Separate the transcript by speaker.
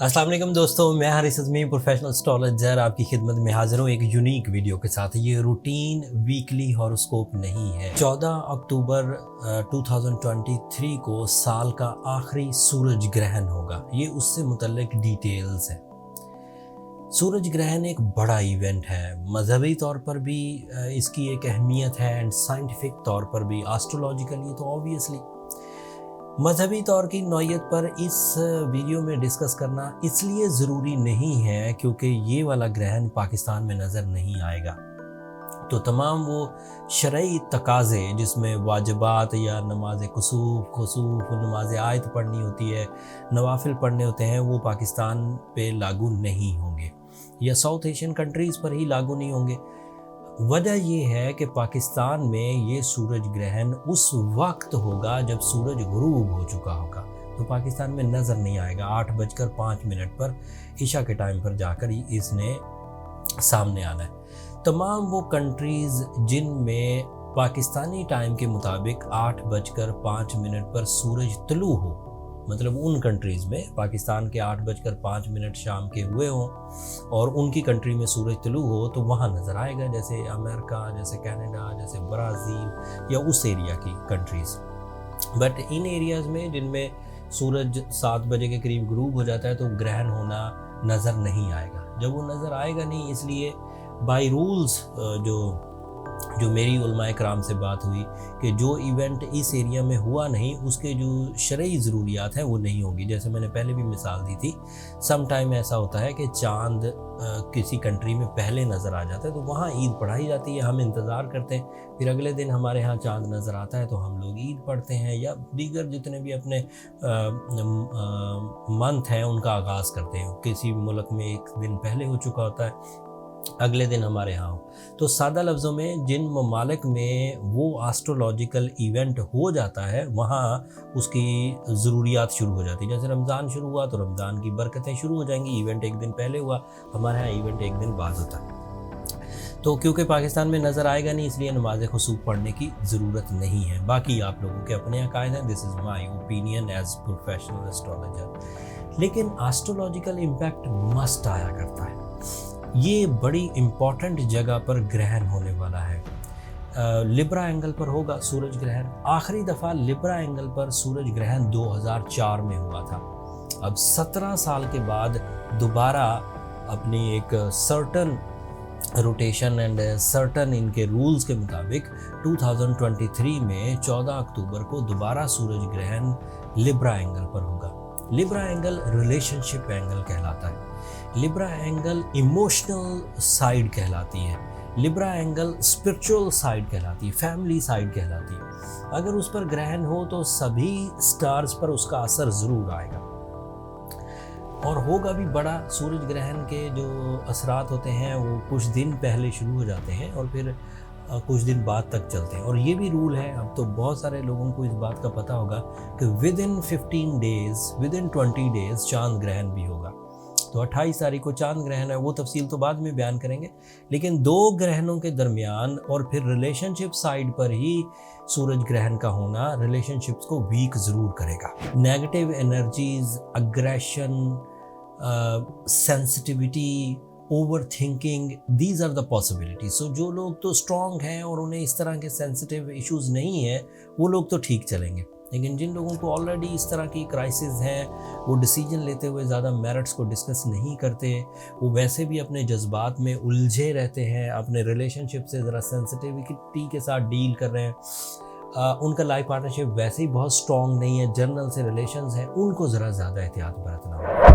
Speaker 1: अस्सलाम वालेकुम दोस्तों, मैं हारिस अज़मी प्रोफेशनल एस्ट्रोलॉजर आपकी खिदमत में हाजिर हूँ एक यूनिक वीडियो के साथ। ये रूटीन वीकली हॉरोस्कोप नहीं है। 14 अक्टूबर 2023 को साल का आखिरी सूरज ग्रहण होगा। ये उससे मुतल्लिक डिटेल्स है। सूरज ग्रहण एक बड़ा इवेंट है, मजहबी तौर पर भी इसकी एक अहमियत है एंड साइंटिफिक तौर पर भी। एस्ट्रोलॉजिकली तो ऑब्वियसली मजहबी तौर की नौयत पर इस वीडियो में डिस्कस करना इसलिए ज़रूरी नहीं है क्योंकि ये वाला ग्रहण पाकिस्तान में नज़र नहीं आएगा। तो तमाम वो शरई तकाज़े जिसमें वाजिबात या नमाज खुसूफ नमाज आयत पढ़नी होती है, नवाफिल पढ़ने होते हैं, वो पाकिस्तान पे लागू नहीं होंगे या साउथ एशियन कंट्रीज़ पर ही लागू नहीं होंगे। वजह ये है कि पाकिस्तान में ये सूरज ग्रहण उस वक्त होगा जब सूरज गुरूब हो चुका होगा, तो पाकिस्तान में नज़र नहीं आएगा। 8:05 पर ईशा के टाइम पर जाकर इसने सामने आना है। तमाम वो कंट्रीज़ जिनमें पाकिस्तानी टाइम के मुताबिक 8:05 पर सूरज तुलू हो, मतलब उन कंट्रीज़ में पाकिस्तान के 8:05 शाम के हुए हों और उनकी कंट्री में सूरज तुलू हो, तो वहाँ नज़र आएगा, जैसे अमेरिका, जैसे कनाडा, जैसे ब्राज़ील या उस एरिया की कंट्रीज़। बट इन एरियाज़ में जिनमें सूरज 7 बजे के करीब गुरूब हो जाता है तो ग्रहण होना नज़र नहीं आएगा। जब वो नज़र आएगा नहीं, इसलिए बाय रूल्स जो मेरी उलमाए कराम से बात हुई कि जो इवेंट इस एरिया में हुआ नहीं उसके जो शरई ज़रूरियात हैं वो नहीं होगी। जैसे मैंने पहले भी मिसाल दी थी, सम टाइम ऐसा होता है कि चांद किसी कंट्री में पहले नज़र आ जाता है तो वहाँ ईद पढ़ाई जाती है, हम इंतज़ार करते हैं, फिर अगले दिन हमारे यहाँ चांद नज़र आता है तो हम लोग ईद पढ़ते हैं या दीगर जितने भी अपने मंथ हैं उनका आगाज़ करते हैं। किसी मुल्क में एक दिन पहले हो चुका होता है, अगले दिन हमारे यहाँ हो। तो सादा लफ्ज़ों में जिन ममालिक में वो एस्ट्रोलॉजिकल इवेंट हो जाता है वहाँ उसकी ज़रूरियात शुरू हो जाती है। जैसे रमज़ान शुरू हुआ तो रमज़ान की बरकतें शुरू हो जाएंगी। इवेंट एक दिन पहले हुआ, हमारे यहाँ इवेंट एक दिन बाद होता है। तो क्योंकि पाकिस्तान में नज़र आएगा नहीं, इसलिए नमाज खुसूफ पढ़ने की ज़रूरत नहीं है। बाकी आप लोगों के अपने अकायद हैं, this is my opinion as professional astrologer. लेकिन एस्ट्रोलॉजिकल इम्पैक्ट मस्ट आया करता है। ये बड़ी इम्पॉर्टेंट जगह पर ग्रहण होने वाला है। लिब्रा एंगल पर होगा सूरज ग्रहण। आखिरी दफ़ा लिब्रा एंगल पर सूरज ग्रहण 2004 में हुआ था। अब 17 साल के बाद दोबारा अपनी एक सर्टन रोटेशन एंड सर्टन इनके रूल्स के मुताबिक 2023 में 14 अक्टूबर को दोबारा सूरज ग्रहण लिब्रा एंगल पर होगा। लिब्रा एंगल रिलेशनशिप एंगल कहलाता है। लिब्रा एंगल इमोशनल साइड कहलाती है। लिब्रा एंगल स्पिरिचुअल साइड कहलाती है, फैमिली साइड कहलाती है। अगर उस पर ग्रहण हो तो सभी स्टार्स पर उसका असर ज़रूर आएगा और होगा भी बड़ा। सूरज ग्रहण के जो असरात होते हैं वो कुछ दिन पहले शुरू हो जाते हैं और फिर कुछ दिन बाद तक चलते हैं। और ये भी रूल है, अब तो बहुत सारे लोगों को इस बात का पता होगा कि with in 15 days, with in 20 days चांद ग्रहण भी होगा। तो 28 तारीख को चांद ग्रहण है, वो तफसील तो बाद में बयान करेंगे। लेकिन दो ग्रहणों के दरमियान और फिर रिलेशनशिप साइड पर ही सूरज ग्रहण का होना रिलेशनशिप्स को वीक ज़रूर करेगा। Negative energies, aggression, sensitivity, overthinking, these are the possibilities. So जो लोग तो स्ट्रॉन्ग हैं और उन्हें इस तरह के सेंसिटिव इश्यूज़ नहीं है वो लोग तो ठीक चलेंगे। लेकिन जिन लोगों को ऑलरेडी इस तरह की क्राइसिस हैं, वो डिसीजन लेते हुए ज़्यादा मेरिट्स को डिस्कस नहीं करते, वो वैसे भी अपने जज्बात में उलझे रहते हैं, अपने रिलेशनशिप से ज़रा सेंसिटिविटी के साथ डील कर रहे हैं, उनका लाइफ पार्टनरशिप वैसे ही बहुत स्ट्रॉन्ग नहीं है, जर्नल से रिलेशंस हैं, उनको ज़रा ज़्यादा एहतियात बरतना होगा।